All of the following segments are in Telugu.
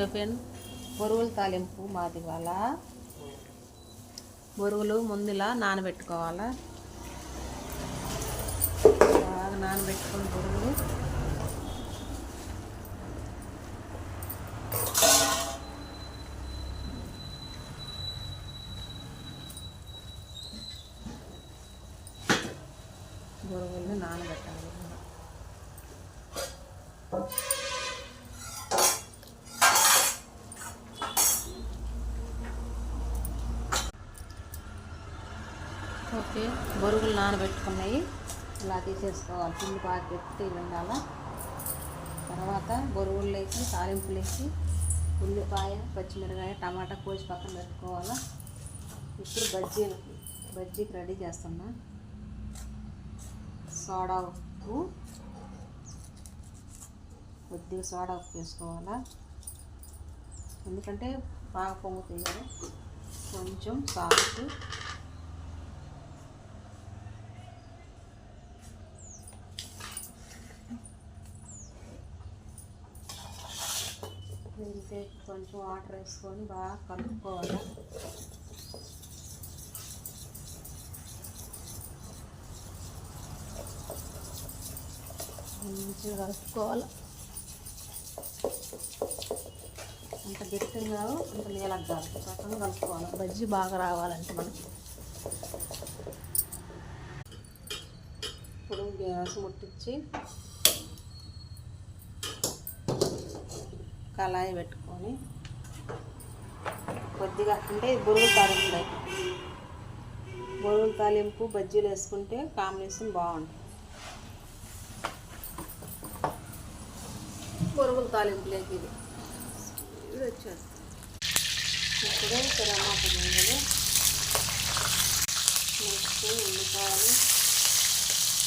ఓకే ఫ్రెండ్, బొరుగుల తాలింపు మాది ఇవాళ. బొరుగులు ముందులా నానబెట్టుకోవాలా. బాగా నానబెట్టుకుని బొరుగులు బొరుగుల్ని నానబెట్టాలి. ఓకే, బొరుగులు నానబెట్టుకున్నాయి ఇలా తీసేసుకోవాలి. పిండి బాగా పెట్టి ఉండాలి. తర్వాత బొరుగుల్లోకి తాలింపులేసి ఉల్లిపాయ, పచ్చిమిరకాయ, టమాటా కోసి పక్కన పెట్టుకోవాలి. ఇప్పుడు బజ్జీకి రెడీ చేస్తున్నా. సోడా ఉప్పు, కొద్దిగా సోడా ఉప్పు వేసుకోవాలా, ఎందుకంటే బాగా పొంగుతాయి కదా. కొంచెం సాల్ట్, దీంట్లో కొంచెం వాటర్ వేసుకొని బాగా కలుపుకోవాలి. మంచిగా కలుపుకోవాలి. అంత గట్టిగా అంత నీళ్ళకి కాదు, పక్కన కలుపుకోవాలి. బజ్జీ బాగా రావాలంటే మనకి. ఇప్పుడు గ్యాస్ ముట్టించి కళాయి పెట్టుకొని కొద్దిగా, అంటే బొరుగుల తాలింపు బజ్జీలు వేసుకుంటే కాంబినేషన్ బాగుంటుంది. బొరుగుల తాలింపులోకి ఇది వచ్చేస్తుంది. ఇప్పుడు టమాటా గింజలు, నెక్స్ట్ ఉల్లిపాయలు,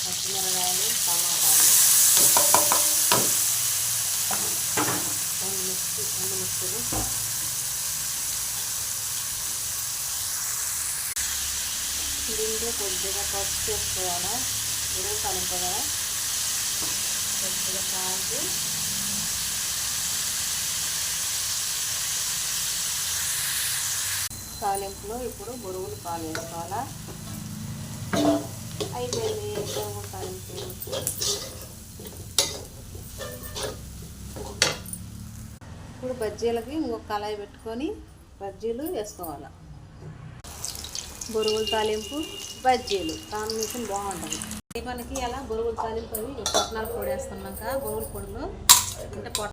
పచ్చిమిరకాయలు, టమాటాలు, ఎండుమిర్చులు, దీంట్లో కొద్దిగా పసుపు వేసుకోవాలా. బొరుగుల తాలింపు కదా, కొద్దిగా సాల్ట్, తాలింపులో ఇప్పుడు బొరుగులు పాలు వేసుకోవాలా. అయిపోయింది బొరుగుల తాలింపు. ఇప్పుడు బజ్జీలకి ఇంకొక కళాయి పెట్టుకొని బజ్జీలు వేసుకోవాలి. బొరుగుల తాలింపు బజ్జీలు కాంబినేషన్ బాగుంటుంది. మనకి అలా బొరుగుల తాలింపు అవి పొట్నాలు పొడి వేస్తున్నాక బొరుగుల పొడిలో అంటే